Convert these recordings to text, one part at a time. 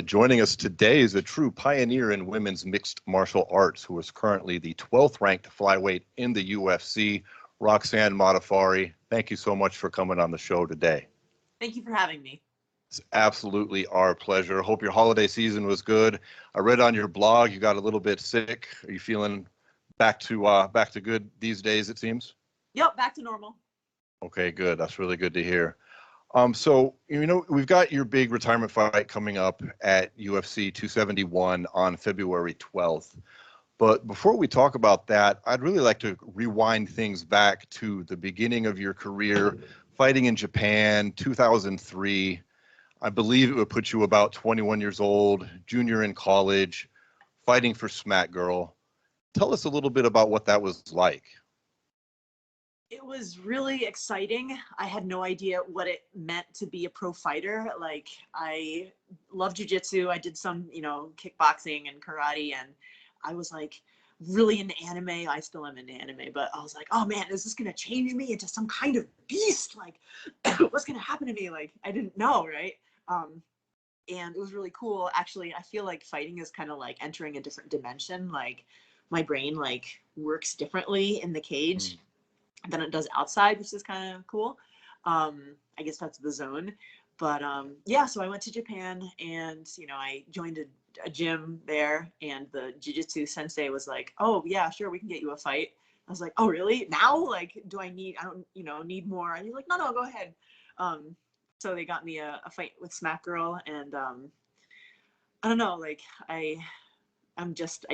Joining us today is a true pioneer in women's mixed martial arts who is currently the 12th ranked flyweight in the UFC, Roxanne Modafferi. Thank you so much for coming on the show today. Thank you for having me. It's absolutely our pleasure. Hope your holiday season was good. I read on your blog you got a little bit sick. Are you feeling back to good these days, it seems? Yep, back to normal. Okay, good. That's really good to hear. So, we've got your big retirement fight coming up at UFC 271 on February 12th. But before we talk about that, I'd really like to rewind things back to the beginning of your career, fighting in Japan, 2003. I believe it would put you about 21 years old, junior in college, fighting for Smack Girl. Tell us a little bit about what that was like. It was really exciting. I had no idea what it meant to be a pro fighter. Like, I love jiu-jitsu. I did some, kickboxing and karate, and I was like really into anime. I still am into anime, but I was like, oh man, is this going to change me into some kind of beast? Like, what's going to happen to me? Like, I didn't know, right? And it was really cool. Actually, I feel like fighting is kind of like entering a different dimension. Like, my brain works differently in the cage than it does outside, which is kind of cool. I guess that's the zone. But yeah, so I went to Japan, and I joined a gym there, and the jiu-jitsu sensei was like, oh yeah, sure, we can get you a fight. I was like, oh really? Now? Like, I don't need more? And he's like, no, go ahead. So they got me a fight with Smack Girl, and I don't know, like, I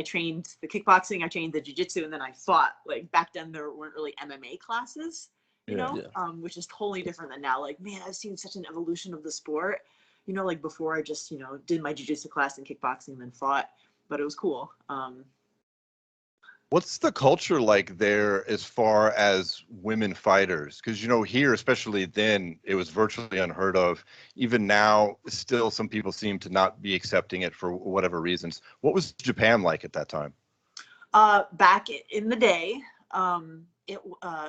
trained the kickboxing, I trained the jiu-jitsu, and then I fought. Like, back then there weren't really MMA classes, which is totally different than now. Like, man, I've seen such an evolution of the sport. Like, before I just, did my jiu-jitsu class and kickboxing and then fought, but it was cool. What's the culture like there as far as women fighters? Because, here, especially then, it was virtually unheard of. Even now, still some people seem to not be accepting it for whatever reasons. What was Japan like at that time? Back in the day,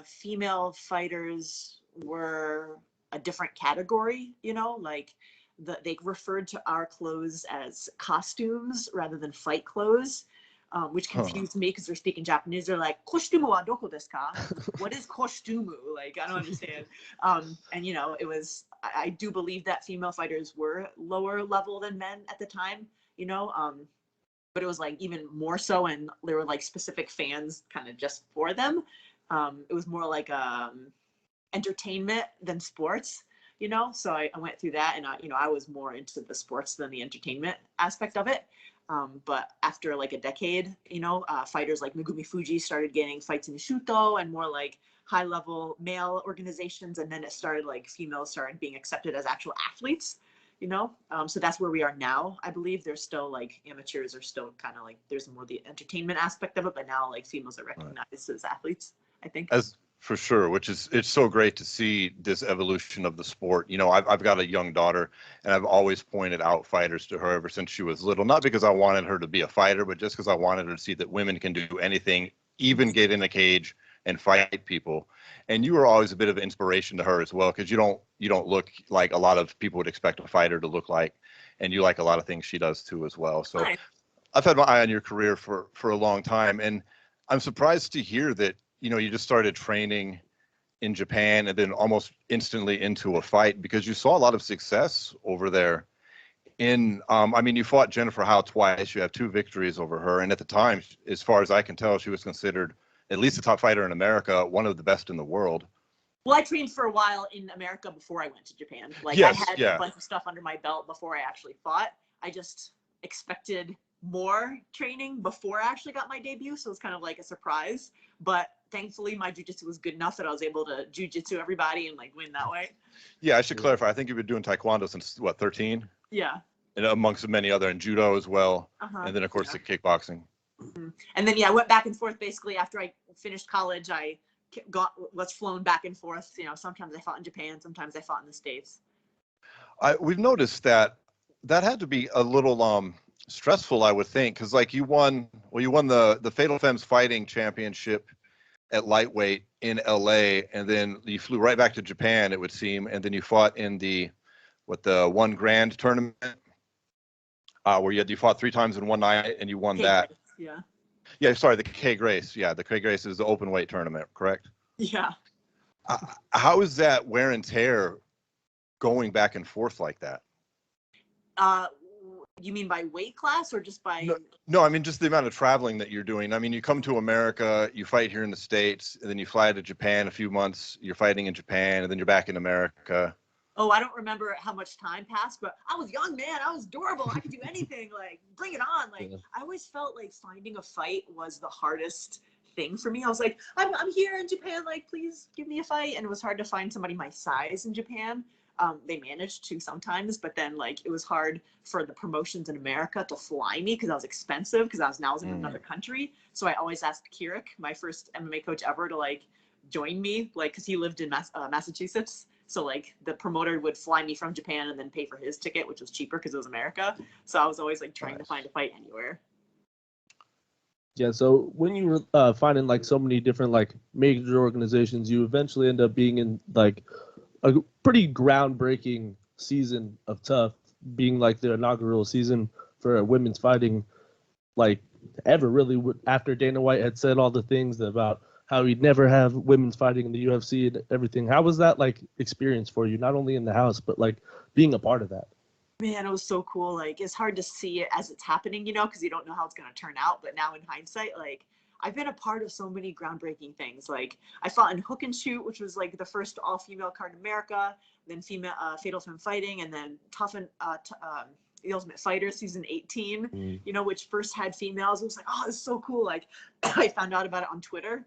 female fighters were a different category, like they referred to our clothes as costumes rather than fight clothes. Which confused me because they're speaking Japanese. They're like, "Kostumu wa doko desu ka?" What is kostumu? Like, I don't understand. And it was. I do believe that female fighters were lower level than men at the time. But it was like even more so, and there were like specific fans kind of just for them. It was more like entertainment than sports. So I went through that, and I was more into the sports than the entertainment aspect of it. But after like a decade, fighters like Megumi Fuji started getting fights in Shuto and more like high level male organizations. And then it started like females started being accepted as actual athletes, so that's where we are now. I believe there's still like amateurs are still kind of like, there's more the entertainment aspect of it, but now like females are recognized as athletes, I think. For sure, it's so great to see this evolution of the sport. I've got a young daughter, and I've always pointed out fighters to her ever since she was little, not because I wanted her to be a fighter, but just because I wanted her to see that women can do anything, even get in a cage and fight people. And you were always a bit of an inspiration to her as well, because you don't look like a lot of people would expect a fighter to look like, and you like a lot of things she does too as well. So Right. I've had my eye on your career for a long time, and I'm surprised to hear that you just started training in Japan and then almost instantly into a fight, because you saw a lot of success over there. You fought Jennifer Howe twice. You have 2 victories over her. And at the time, as far as I can tell, she was considered at least a top fighter in America, one of the best in the world. Well, I trained for a while in America before I went to Japan. Like, yes, I had a bunch of stuff under my belt before I actually fought. I just expected more training before I actually got my debut. So it's kind of like a surprise. But thankfully, my jiu-jitsu was good enough that I was able to jiu-jitsu everybody and like win that way. Yeah, I should clarify. I think you've been doing taekwondo since, 13? Yeah. And amongst many other, and judo as well. And then, of course, the kickboxing. Mm-hmm. And then, I went back and forth basically after I finished college. I was flown back and forth. Sometimes I fought in Japan, sometimes I fought in the States. We've noticed that had to be a little Stressful, I would think, because like you won the Fatal Femmes Fighting Championship at lightweight in LA, and then you flew right back to Japan, it would seem, and then you fought in the 1 grand tournament, where you fought 3 times in one night and you won that. Yeah. Yeah, sorry, the K Grace. Yeah, the K Grace is the open weight tournament, correct? Yeah. How is that wear and tear going back and forth like that? You mean by weight class or just by? No, I mean just the amount of traveling that you're doing. I mean, you come to America, you fight here in the States, and then you fly to Japan a few months, you're fighting in Japan, and then you're back in America. Oh, I don't remember how much time passed, but I was young, man. I was durable. I could do anything. Like, bring it on. Like, I always felt like finding a fight was the hardest thing for me. I was like, I'm here in Japan. Like, please give me a fight. And it was hard to find somebody my size in Japan. They managed to sometimes, but then like it was hard for the promotions in America to fly me because I was expensive because I was in another country. So I always asked Kirik, my first MMA coach ever, to like join me, like because he lived in Massachusetts. So like the promoter would fly me from Japan and then pay for his ticket, which was cheaper because it was America. So I was always like trying to find a fight anywhere. Yeah, so when you were finding like so many different like major organizations, you eventually end up being in like a pretty groundbreaking season of Tough, being like the inaugural season for women's fighting, like ever really, after Dana White had said all the things about how he'd never have women's fighting in the UFC and everything. How was that like experience for you, not only in the house, but like being a part of that? Man, it was so cool. Like, it's hard to see it as it's happening, you know, because you don't know how it's going to turn out. But now in hindsight, like, I've been a part of so many groundbreaking things. Like, I fought in Hook and Shoot, which was like the first all-female card in America, then Fatal Femme Fighting, and then The Ultimate Fighter season 18, you know, which first had females. It was like, oh, this is so cool. Like, I found out about it on Twitter.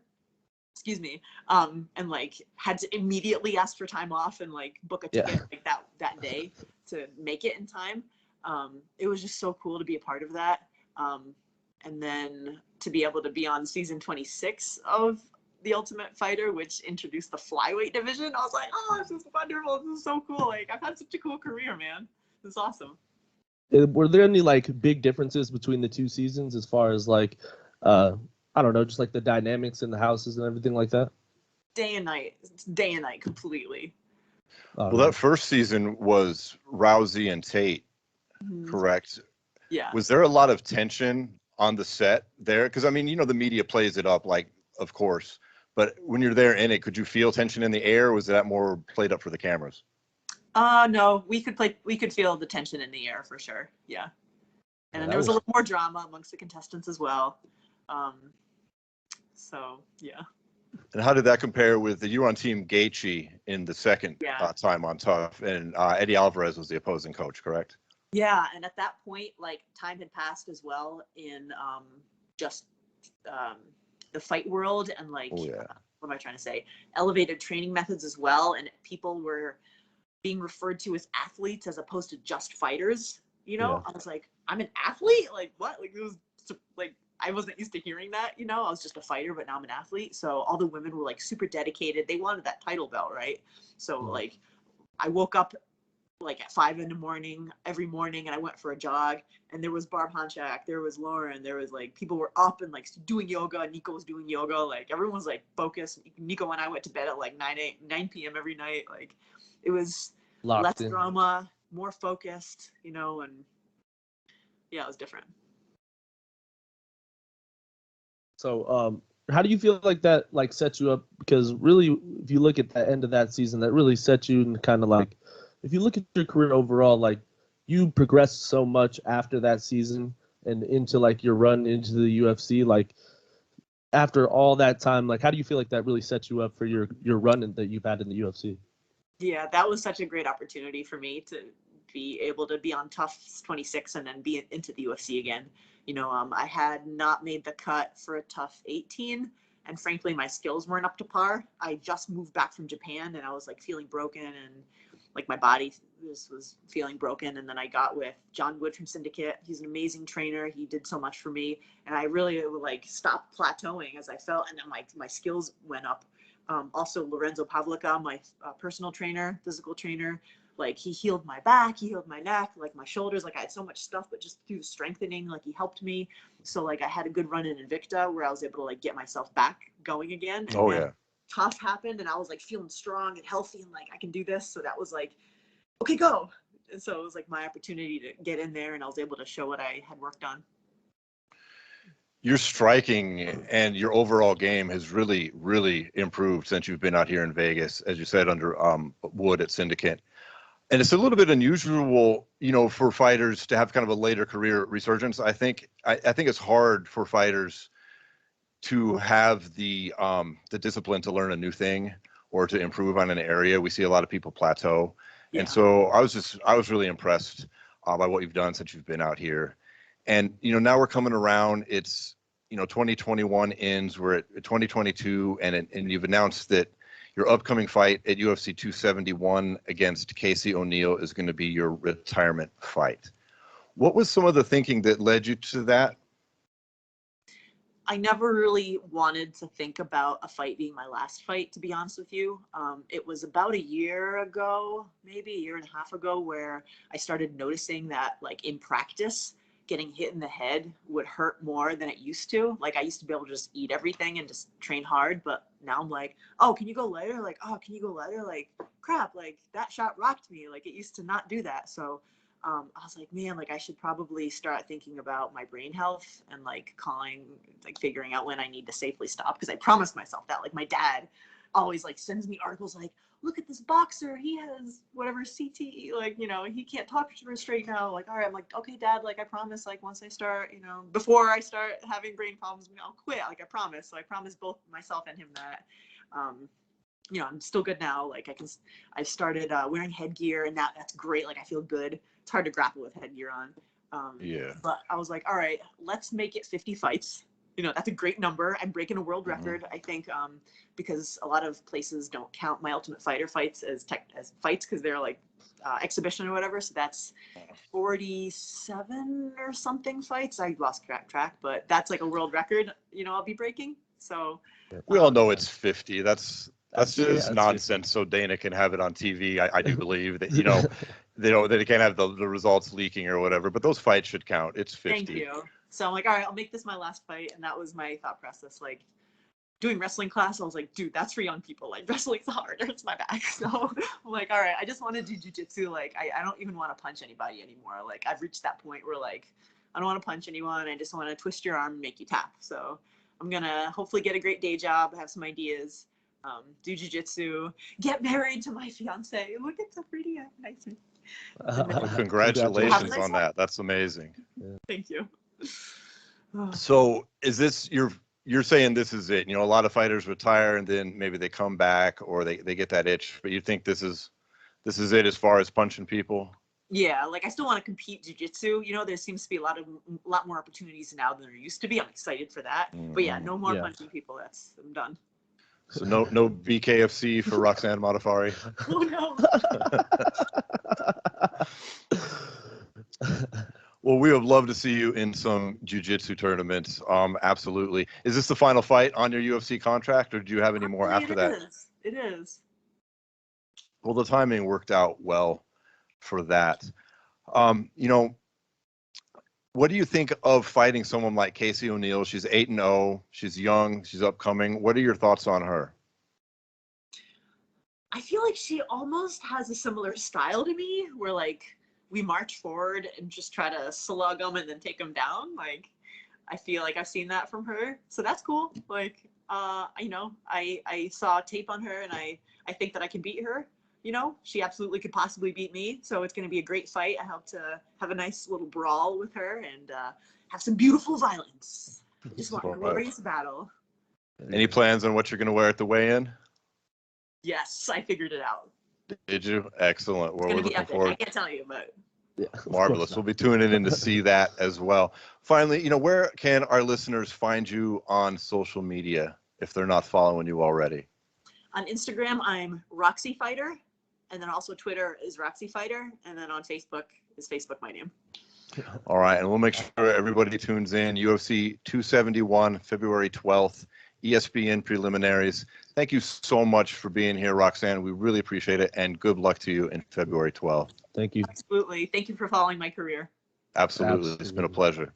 Excuse me, and like had to immediately ask for time off and like book a ticket like that day to make it in time. It was just so cool to be a part of that, and then to be able to be on season 26 of The Ultimate Fighter, which introduced the flyweight division. I was like, oh, this is wonderful. This is so cool. Like, I've had such a cool career, man. This is awesome. Were there any like big differences between the two seasons as far as like I don't know, just like the dynamics in the houses and everything like that? Day and night. It's day and night completely. Well, that first season was Rousey and Tate, correct? Yeah. Was there a lot of tension on the set there? Because I mean, you know, the media plays it up, like, of course. But when you're there in it, could you feel tension in the air? Or was that more played up for the cameras? No, we could feel the tension in the air for sure. Yeah. And then there was a little more drama amongst the contestants as well. So yeah. And how did that compare with you were on Team Gaethje in the second time on Tough, and Eddie Alvarez was the opposing coach, correct? Yeah, and at that point, like time had passed as well in the fight world and like what am I trying to say? Elevated training methods as well, and people were being referred to as athletes as opposed to just fighters. You know, I was like, I'm an athlete? Like what? Like it was like I wasn't used to hearing that, you know, I was just a fighter, but now I'm an athlete. So all the women were like super dedicated. They wanted that title belt, right? So like I woke up like at 5 a.m. every morning and I went for a jog and there was Barb Honchak, there was Lauren, there was like people were up and like doing yoga. Nico was doing yoga. Like everyone was like focused. Nico and I went to bed at like 9 p.m. every night. Like it was less drama, more focused, you know, and yeah, it was different. So, how do you feel like that like sets you up? Because really, if you look at the end of that season, that really set you in kind of like, if you look at your career overall, like you progressed so much after that season and into like your run into the UFC. Like after all that time, like how do you feel like that really sets you up for your run that you've had in the UFC? Yeah, that was such a great opportunity for me to be able to be on Tough 26 and then be into the UFC again. You know, I had not made the cut for a Tough 18, and frankly, my skills weren't up to par. I just moved back from Japan, and I was like feeling broken, and like my body was feeling broken. And then I got with John Wood from Syndicate. He's an amazing trainer. He did so much for me, and I really like stopped plateauing as I felt, and then my skills went up. Also, Lorenzo Pavlica, my personal trainer, physical trainer, Like he healed my back, he healed my neck, like my shoulders. Like I had so much stuff, but just through the strengthening, like he helped me. So like I had a good run in Invicta where I was able to like get myself back going again. And then tough happened and I was like feeling strong and healthy and like I can do this. So that was like, okay, go. And so it was like my opportunity to get in there and I was able to show what I had worked on. Your striking and your overall game has really, really improved since you've been out here in Vegas, as you said, under Wood at Syndicate. And it's a little bit unusual, you know, for fighters to have kind of a later career resurgence. I think it's hard for fighters to have the discipline to learn a new thing or to improve on an area. We see a lot of people plateau. Yeah. And so I was really impressed by what you've done since you've been out here. And, you know, now we're coming around. It's, you know, 2021 ends. We're at 2022, and you've announced that your upcoming fight at UFC 271 against Casey O'Neill is going to be your retirement fight. What was some of the thinking that led you to that? I never really wanted to think about a fight being my last fight, to be honest with you. It was about a year ago, maybe a year and a half ago, where I started noticing that, like, in practice, getting hit in the head would hurt more than it used to. Like, I used to be able to just eat everything and just train hard, but now I'm like, oh, can you go lighter? Like, oh, can you go lighter? Like, crap, like, that shot rocked me. Like, it used to not do that. So I was like, man, like, I should probably start thinking about my brain health and, like, figuring out when I need to safely stop. Because I promised myself that. Like, my dad always, like, sends me articles like, look at this boxer, he has whatever CTE, like, you know, he can't talk straight now. Like, all right, I'm like, okay, Dad, like, I promise, like, once I start, you know, before I start having brain problems, I'll quit. Like, I promise. So I promised both myself and him that. You know, I'm still good now. Like, I started wearing headgear, and that's great. Like, I feel good. It's hard to grapple with headgear on. Yeah. But I was like, all right, let's make it 50 fights. You know, that's a great number. I'm breaking a world record, I think, because a lot of places don't count my Ultimate Fighter fights as fights because they're like exhibition or whatever. So that's 47 or something fights. I lost track, but that's like a world record, you know, I'll be breaking. So we all know it's 50. That's just nonsense. 50. So Dana can have it on TV. I do believe that, you know, they can't have the results leaking or whatever, but those fights should count. It's 50. Thank you. So I'm like, all right, I'll make this my last fight. And that was my thought process. Like, doing wrestling class, I was like, dude, that's for young people. Like, wrestling's hard. It hurts my back. So I'm like, all right, I just want to do jiu-jitsu. Like, I don't even want to punch anybody anymore. Like, I've reached that point where, like, I don't want to punch anyone. I just want to twist your arm and make you tap. So I'm going to hopefully get a great day job, have some ideas, do jiu-jitsu, get married to my fiance. Look, it's so pretty. Nice. Congratulations on that. That's amazing. Yeah. Thank you. So is this you're saying this is it? You know, a lot of fighters retire and then maybe they come back or they get that itch, but you think this is it as far as punching people? Yeah, like I still want to compete jiu-jitsu. You know, there seems to be a lot more opportunities now than there used to be. I'm excited for that. But yeah, no more punching people. I'm done. So no BKFC for Roxanne Modafferi. Oh no. Well, we would love to see you in some jiu-jitsu tournaments. Absolutely. Is this the final fight on your UFC contract, or do you have any more after that? It is. Well, the timing worked out well for that. You know, what do you think of fighting someone like Casey O'Neill? She's 8-0. She's young. She's upcoming. What are your thoughts on her? I feel like she almost has a similar style to me, where like we march forward and just try to slug them and then take them down. Like, I feel like I've seen that from her. So that's cool. Like, you know, I saw tape on her and I think that I can beat her. You know, she absolutely could possibly beat me. So it's going to be a great fight. I hope to have a nice little brawl with her and have some beautiful violence. I just want a glorious battle. Any plans on what you're going to wear at the weigh-in? Yes, I figured it out. Did you? Excellent. Well, we're looking forward. I can't tell you, but yeah, marvelous. We'll be tuning in to see that as well. Finally, you know, where can our listeners find you on social media if they're not following you already? On Instagram, I'm Roxy Fighter, and then also Twitter is Roxy Fighter, and then on Facebook is Facebook my name. All right, and we'll make sure everybody tunes in. UFC 271, February 12th, ESPN preliminaries. Thank you so much for being here, Roxanne. We really appreciate it, and good luck to you in February 12th. Thank you. Absolutely. Thank you for following my career. Absolutely. It's been a pleasure.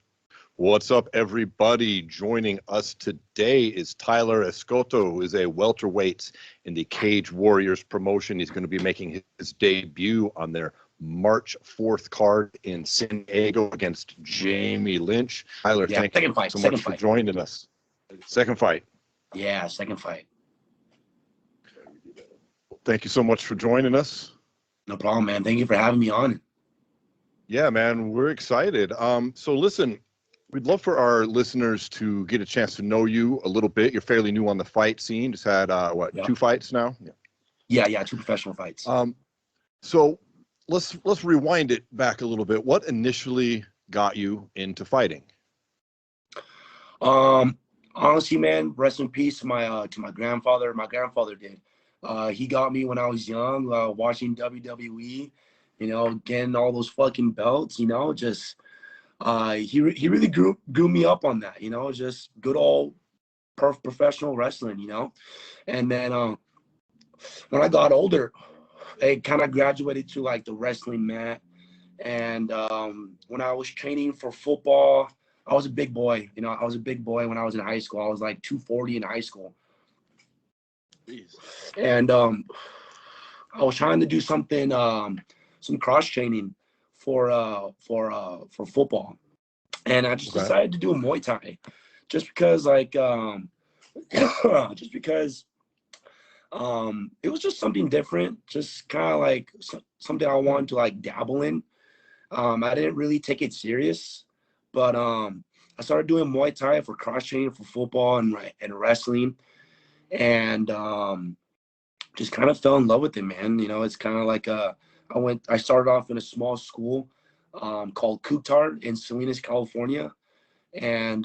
What's up, everybody? Joining us today is Tyler Escoto, who is a welterweight in the Cage Warriors promotion. He's going to be making his debut on their March 4th card in San Diego against Jamie Lynch. Tyler, thank you so much for joining us. Second fight. Yeah, second fight. Thank you so much for joining us. No problem, man. Thank you for having me on. Yeah, man, we're excited. So listen, we'd love for our listeners to get a chance to know you a little bit. You're fairly new on the fight scene. Just had two fights now? Yeah, 2 professional fights. So let's rewind it back a little bit. What initially got you into fighting? Honestly, man, rest in peace to my grandfather. My grandfather did. He got me when I was young, watching WWE, getting all those fucking belts, just he really grew me up on that, just good old professional wrestling, And then when I got older, I kind of graduated to like the wrestling mat. And when I was training for football, I was a big boy. I was a big boy when I was in high school. I was like 240 in high school. Jeez. And I was trying to do something, some cross training for football. And I just decided to do Muay Thai just because it was just something different, just kind of like something I wanted to like dabble in. I didn't really take it serious, but I started doing Muay Thai for cross training for football and wrestling, and just kind of fell in love with it, man. It's kind of like I started off in a small school called Kutar in Salinas, California, and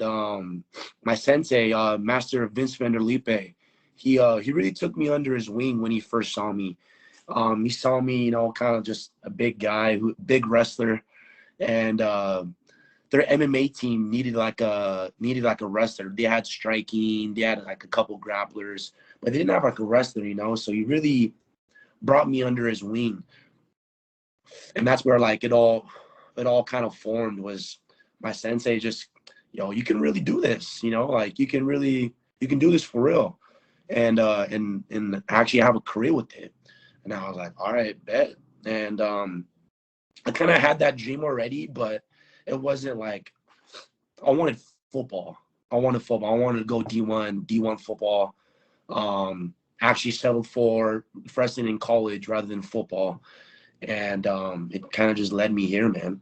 my sensei, Master Vince Vanderlipe, he really took me under his wing when he first saw me. He saw me, kind of just a big guy, big wrestler, and their MMA team needed like a wrestler. They had striking, they had like a couple grapplers, but they didn't have like a wrestler, So he really brought me under his wing, and that's where like it all kind of formed. Was my sensei just, you can really do this, like you can do this for real, and actually have a career with it. And I was like, all right, bet. And I kind of had that dream already, but it wasn't like I wanted football. I wanted to go D1 football. Actually settled for wrestling in college rather than football. And it kind of just led me here, man.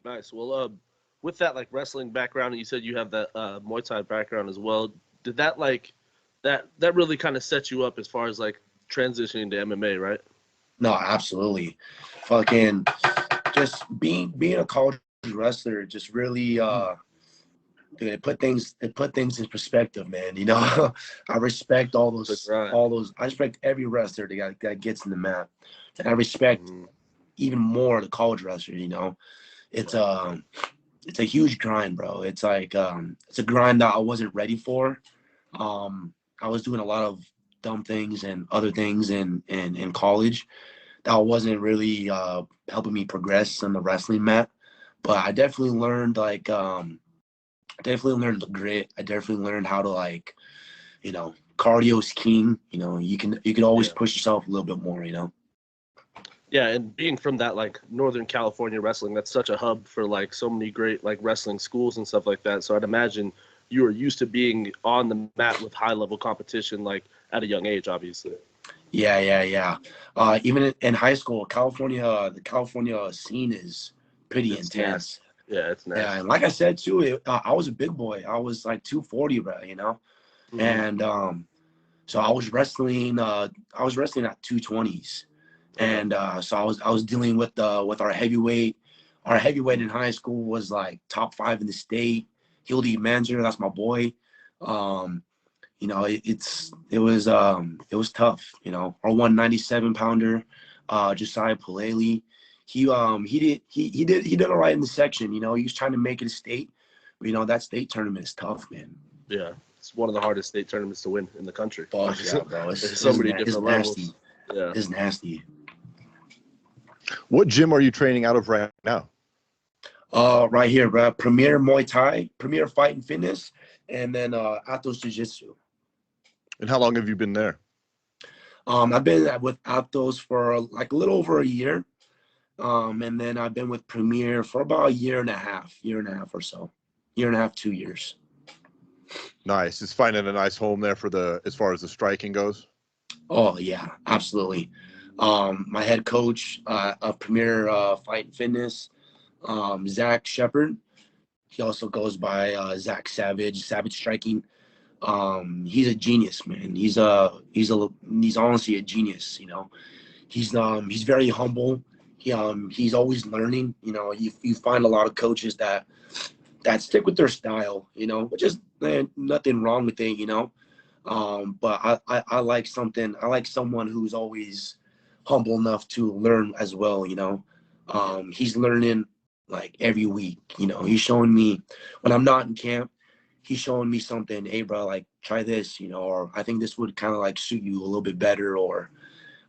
Nice. Well, with that like wrestling background, and you said you have that Muay Thai background as well. Did that like that really kind of set you up as far as like transitioning to MMA, right? No, absolutely. Fucking just being a college wrestler just really dude, it put things in perspective, man. I respect all those I respect every wrestler that gets in the mat. And I respect even more the college wrestler, It's a huge grind, bro. It's like it's a grind that I wasn't ready for. I was doing a lot of dumb things and other things in college that wasn't really helping me progress on the wrestling mat. But I definitely learned the grit. I definitely learned how to cardio's king. You can always push yourself a little bit more. Yeah, and being from that like Northern California wrestling, that's such a hub for like so many great like wrestling schools and stuff like that. So I'd imagine you were used to being on the mat with high level competition like at a young age, obviously. Yeah. Even in high school, the California scene is pretty intense. Nice. Yeah, it's nice. Yeah, and like I said too, I was a big boy. I was like 240, bro. And so I was wrestling. I was wrestling at 220s, and so I was dealing with our heavyweight. Our heavyweight in high school was like top 5 in the state. Hildy Manzer, that's my boy. It was tough. Our 197 pounder, Josiah Paleli, he did all right in the section. He was trying to make it a state, but that state tournament is tough, man. Yeah, it's one of the hardest state tournaments to win in the country. Oh, yeah, bro. There's so many different levels. Nasty. Yeah. It's nasty. What gym are you training out of right now? Right here, bro. Premier Muay Thai, Premier Fight and Fitness, and then Atos Jiu-Jitsu. And how long have you been there? I've been with Atos for like a little over a year. And then I've been with Premier for about a year and a half or so. Year and a half, 2 years. Nice. Just finding a nice home there for as far as the striking goes. Oh yeah, absolutely. My head coach of Premier Fight and Fitness, Zach Shepard. He also goes by Zach Savage Striking. He's a genius, man. He's honestly a genius. You know, he's very humble. He's always learning. You know, you find a lot of coaches that stick with their style. You know, which is nothing wrong with it. You know, but I like someone who's always humble enough to learn as well. You know, he's learning like every week. You know, he's showing me when I'm not in camp. He's showing me something. Hey, bro, like try this. You know, or I think this would kind of like suit you a little bit better, or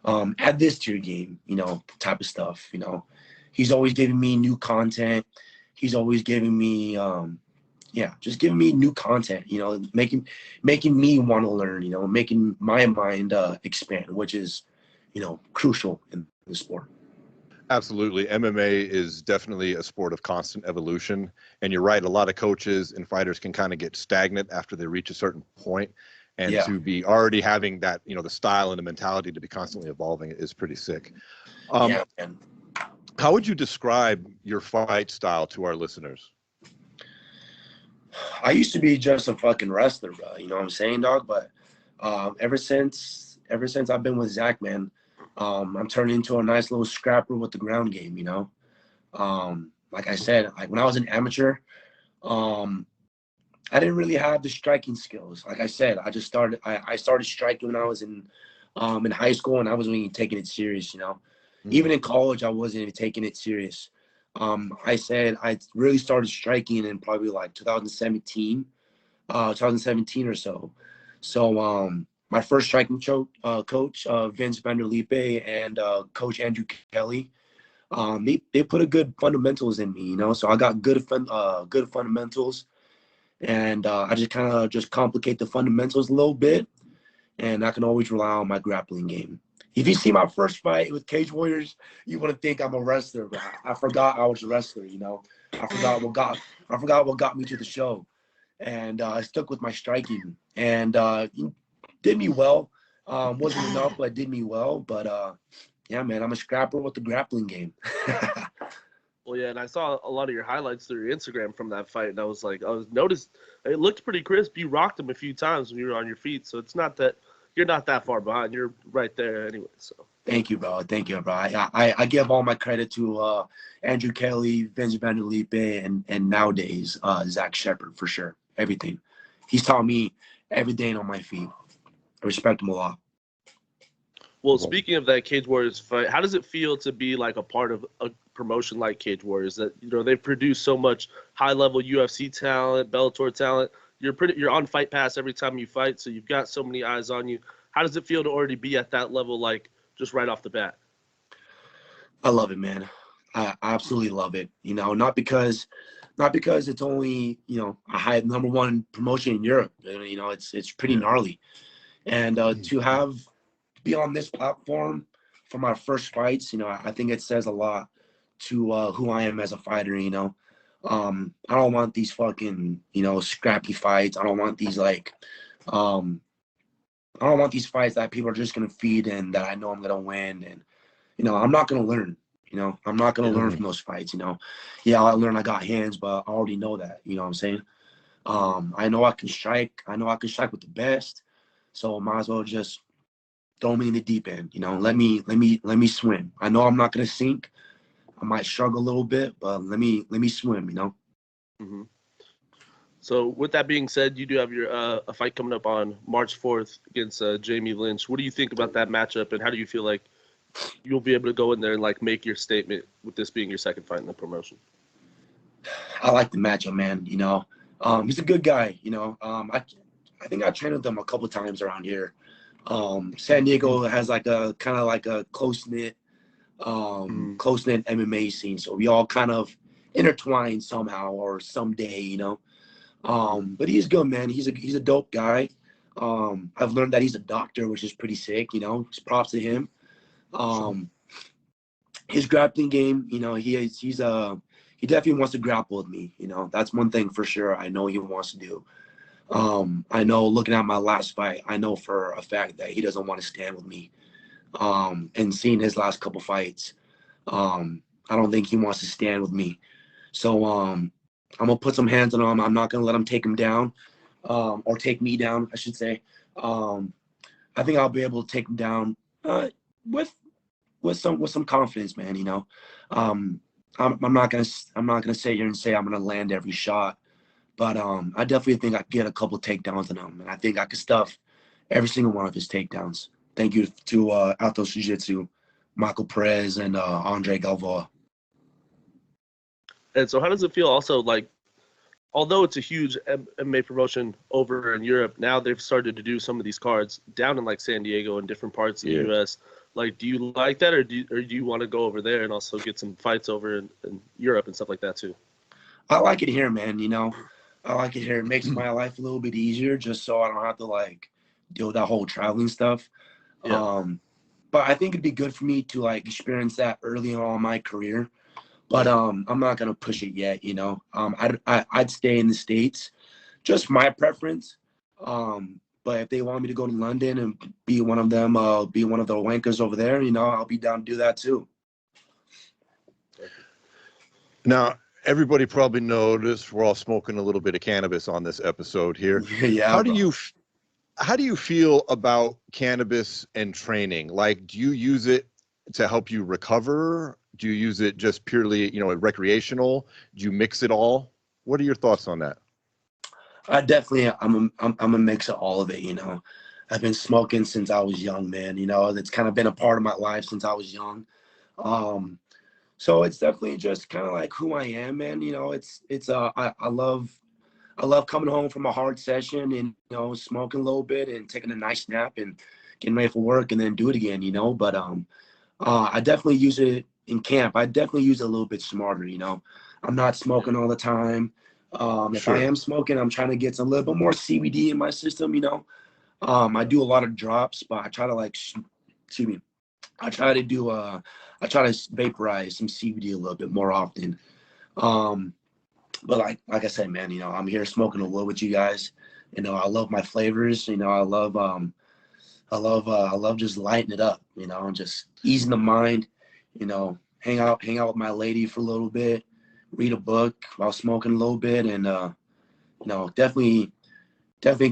add this to your game. You know, type of stuff. You know, he's always giving me new content. He's always giving me just giving me new content, you know, making me want to learn, you know, making my mind expand, which is, you know, crucial in the sport. Absolutely. MMA is definitely a sport of constant evolution. And you're right, a lot of coaches and fighters can kind of get stagnant after they reach a certain point. And to be already having that, you know, the style and the mentality to be constantly evolving is pretty sick. Yeah, man. How would you describe your fight style to our listeners? I used to be just a fucking wrestler, bro. You know what I'm saying, dog? But ever since I've been with Zach, man, I'm turning into a nice little scrapper with the ground game, you know? Like I said, like when I was an amateur, I didn't really have the striking skills. Like I said, I started striking when I was in high school, and I wasn't even taking it serious, you know? Even in college, I wasn't even taking it serious. I said I really started striking in probably like 2017 or so. So my first striking coach, Vince Vanderlipe, and Coach Andrew Kelly, they put a good fundamentals in me, you know. So I got good fundamentals, and I just kind of just complicate the fundamentals a little bit, and I can always rely on my grappling game. If you see my first fight with Cage Warriors, you wouldn't think I'm a wrestler, but I forgot I was a wrestler, you know. I forgot what got me to the show. And I stuck with my striking. And did me well. Wasn't enough, but did me well. But yeah, man, I'm a scrapper with the grappling game. Well, yeah, and I saw a lot of your highlights through your Instagram from that fight, and I noticed it looked pretty crisp. You rocked him a few times when you were on your feet, so it's not that you're not that far behind. You're right there anyway. So thank you, bro. I give all my credit to Andrew Kelly, Vince Vanderlipe, and nowadays Zach Shepard for sure. Everything. He's taught me everything on my feet. I respect him a lot. Well, speaking of that Cage Warriors fight, how does it feel to be like a part of a promotion like Cage Warriors that, you know, they've produced so much high-level UFC talent, Bellator talent? You're on Fight Pass every time you fight, so you've got so many eyes on you. How does it feel to already be at that level, like just right off the bat? I love it, man. I absolutely love it. You know, not because it's only, you know, a high #1 promotion in Europe. You know, it's pretty gnarly, and to be on this platform for my first fights, you know, I think it says a lot to who I am as a fighter. You know, I don't want these fucking, you know, scrappy fights. I don't want these like, I don't want these fights that people are just gonna feed and that I know I'm gonna win. And you know, I'm not gonna learn. You know, I'm not gonna learn from those fights. You know, yeah, I learn I got hands, but I already know that. You know what I'm saying? I know I can strike. I know I can strike with the best. So might as well just throw me in the deep end. You know, let me swim. I know I'm not gonna sink. I might struggle a little bit, but let me swim. You know. Mm-hmm. So with that being said, you do have your a fight coming up on March 4th against Jamie Lynch. What do you think about that matchup, and how do you feel like you'll be able to go in there and like make your statement with this being your second fight in the promotion? I like the matchup, man. You know, he's a good guy. You know, I think I trained with them a couple times around here. San Diego has like a kind of like a close-knit MMA scene. So we all kind of intertwine somehow or someday, you know. But he's good, man. He's a dope guy. I've learned that he's a doctor, which is pretty sick, you know. Props to him. His grappling game, you know, he definitely wants to grapple with me, you know. That's one thing for sure I know he wants to do. I know looking at my last fight, I know for a fact that he doesn't want to stand with me. And seeing his last couple fights, I don't think he wants to stand with me. So I'm gonna put some hands on him. I'm not gonna let him take him down, or take me down, I should say. I think I'll be able to take him down with some confidence, man. You know, I'm not gonna sit here and say I'm gonna land every shot, but I definitely think I could get a couple takedowns on him, and I think I could stuff every single one of his takedowns. Thank you to Altos Jiu-Jitsu, Michael Perez, and Andre Galvoa. And so how does it feel also, like, although it's a huge MMA promotion over in Europe, now they've started to do some of these cards down in like San Diego and different parts of the U.S. Like, do you like that, or do you want to go over there and also get some fights over in Europe and stuff like that too? I like it here, man. You know, I like it here. It makes my life a little bit easier, just so I don't have to like deal with that whole traveling stuff. Yeah. But I think it'd be good for me to like experience that early on in my career. But I'm not gonna push it yet, you know. I'd stay in the States, just my preference. But if they want me to go to London and be one of them, be one of the wankers over there, you know, I'll be down to do that too. Now, everybody probably noticed we're all smoking a little bit of cannabis on this episode here. Yeah. How do you feel about cannabis and training? Like, do you use it to help you recover? Do you use it just purely, you know, recreational? Do you mix it all? What are your thoughts on that? I'm a mix of all of it, you know. I've been smoking since I was young, man. You know, it's kind of been a part of my life since I was young. So it's definitely just kind of like who I am, man. You know, I love coming home from a hard session and, you know, smoking a little bit and taking a nice nap and getting ready for work and then do it again, you know. But I definitely use it in camp. I definitely use it a little bit smarter, you know. I'm not smoking all the time. If I am smoking, I'm trying to get some little bit more CBD in my system, you know. I do a lot of drops, but I try to I try to vaporize some CBD a little bit more often. But like I said, man, you know, I'm here smoking a wood with you guys. You know, I love my flavors. You know, I love just lighting it up. You know, and just easing the mind. You know, hang out with my lady for a little bit, read a book while smoking a little bit, and you know, definitely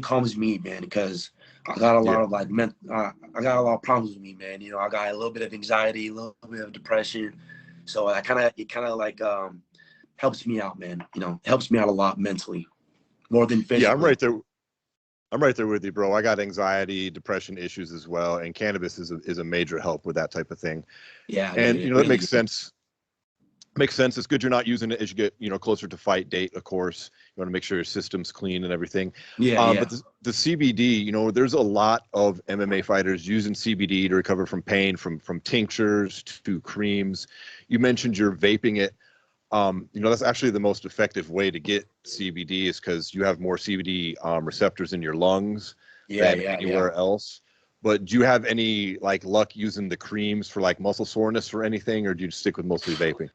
calms me, man, because I got a lot of like I got a lot of problems with me, man. You know, I got a little bit of anxiety, a little bit of depression, so it kind of like helps me out, man. You know, helps me out a lot mentally, more than physically. Yeah, I'm right there. I'm right there with you, bro. I got anxiety, depression issues as well, and cannabis is a major help with that type of thing. Yeah, and dude, you know, it makes sense. Makes sense. It's good you're not using it as you get, you know, closer to fight date. Of course, you want to make sure your system's clean and everything. But the CBD, you know, there's a lot of MMA fighters using CBD to recover from pain, from tinctures to creams. You mentioned you're vaping it. You know, that's actually the most effective way to get CBD, is because you have more CBD receptors in your lungs than anywhere else. But do you have any like luck using the creams for like muscle soreness or anything, or do you stick with mostly vaping?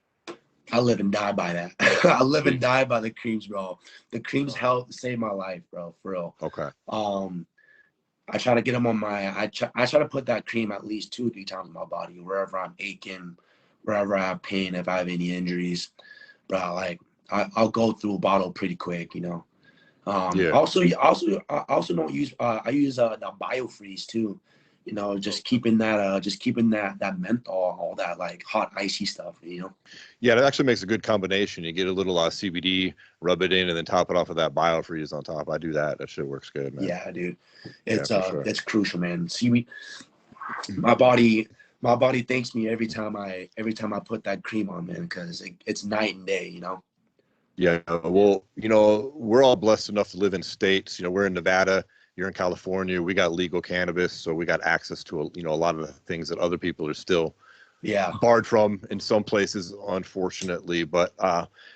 I live and die by that. I live and die by the creams, bro. The creams help save my life, bro, for real. Okay. I try to get them on my. I try to put that cream at least 2 or 3 times in my body, wherever I'm aching, wherever I have pain, if I have any injuries. Bro, like I'll go through a bottle pretty quick, you know. Also don't use. I use the BioFreeze too. You know, just keeping that menthol, all that like hot icy stuff, you know. Yeah, that actually makes a good combination. You get a little CBD, rub it in, and then top it off with that BioFreeze on top. I do that. That shit works good, man. Yeah, dude. It's sure. It's crucial, man. See, my body thanks me every time I put that cream on, man, because it's night and day, you know. Yeah, well, you know, we're all blessed enough to live in states. You know, we're in Nevada. you're in California. We got legal cannabis, so we got access to a lot of the things that other people are still barred from in some places, unfortunately. But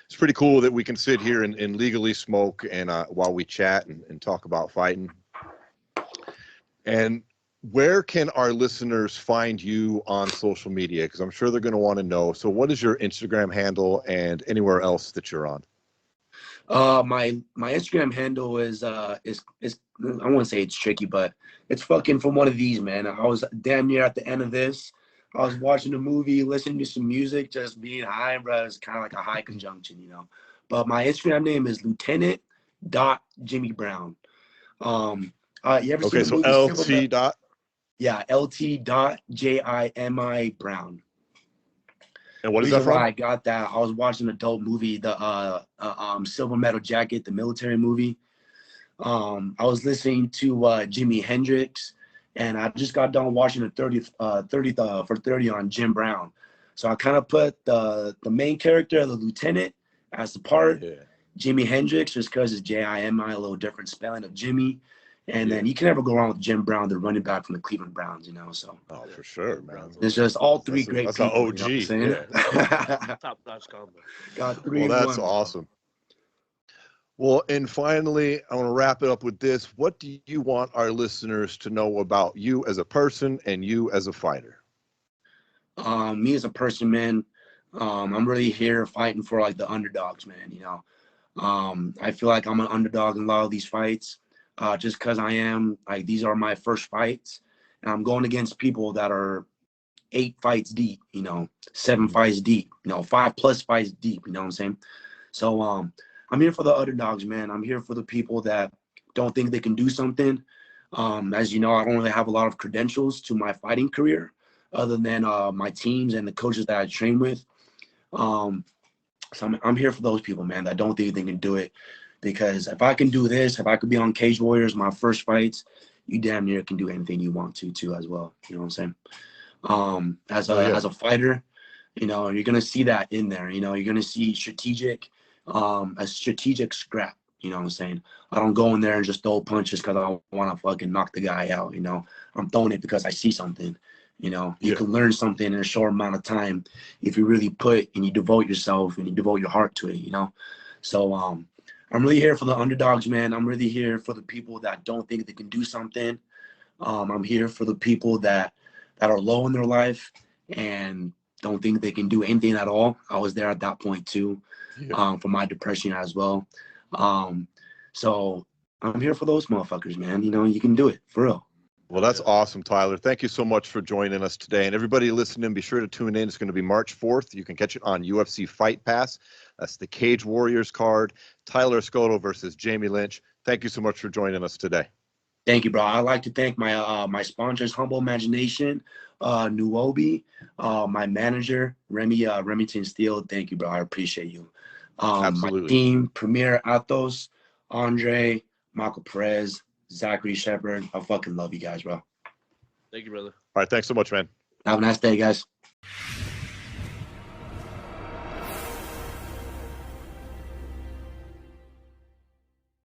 it's pretty cool that we can sit here and legally smoke and while we chat and talk about fighting. And where can our listeners find you on social media? Because I'm sure they're going to want to know. So what is your Instagram handle and anywhere else that you're on? My Instagram handle is I won't say it's tricky, but it's fucking from one of these, man. I was damn near at the end of this. I was watching a movie, listening to some music, just being high, bro. It's kind of like a high conjunction, you know. But my Instagram name is Lieutenant.Jimmy Brown. You ever seen the movie LT dot? Yeah, LT.JIMI Brown. And what is that from? I got that. I was watching an adult movie, the Silver Metal Jacket, the military movie. I was listening to Jimi Hendrix, and I just got done watching the 30 for 30 on Jim Brown. So I kind of put the main character, the lieutenant, as the part. Yeah. Jimi Hendrix, just because it's J-I-M-I, a little different spelling of Jimmy. And then you can never go wrong with Jim Brown, the running back from the Cleveland Browns, you know. So for sure, man. It's just all three great people. That's an OG. You know Top-notch combo. Got three. Well, that's awesome. Well, and finally, I want to wrap it up with this. What do you want our listeners to know about you as a person and you as a fighter? Me as a person, man, I'm really here fighting for like the underdogs, man. You know, I feel like I'm an underdog in a lot of these fights. Just because I am, like, these are my first fights, and I'm going against people that are 8 fights deep, you know, 7 fights deep, you know, 5+ fights deep, you know what I'm saying? So I'm here for the underdogs, man. I'm here for the people that don't think they can do something. As you know, I don't really have a lot of credentials to my fighting career other than my teams and the coaches that I train with. So I'm here for those people, man, that don't think they can do it. Because if I can do this, if I could be on Cage Warriors, my first fights, you damn near can do anything you want to too as well. You know what I'm saying? As a fighter, you know, you're gonna see that in there. You know, you're gonna see a strategic scrap. You know what I'm saying? I don't go in there and just throw punches because I want to fucking knock the guy out. You know, I'm throwing it because I see something. You know, you can learn something in a short amount of time if you really put and you devote yourself and you devote your heart to it. You know, so I'm really here for the underdogs, man. I'm really here for the people that don't think they can do something. I'm here for the people that are low in their life and don't think they can do anything at all. I was there at that point too, for my depression as well. So I'm here for those motherfuckers, man. You know, you can do it, for real. Well, that's awesome, Tyler. Thank you so much for joining us today. And everybody listening, be sure to tune in. It's going to be March 4th. You can catch it on UFC Fight Pass. That's the Cage Warriors card. Tyler Escoto versus Jamie Lynch. Thank you so much for joining us today. Thank you, bro. I'd like to thank my my sponsors, Humble Imagination, Nuobi, my manager, Remington Steele. Thank you, bro. I appreciate you. Absolutely. My team, Premier Athos, Andre, Michael Perez, Zachary Shepard. I fucking love you guys, bro. Thank you, brother. All right. Thanks so much, man. Have a nice day, guys.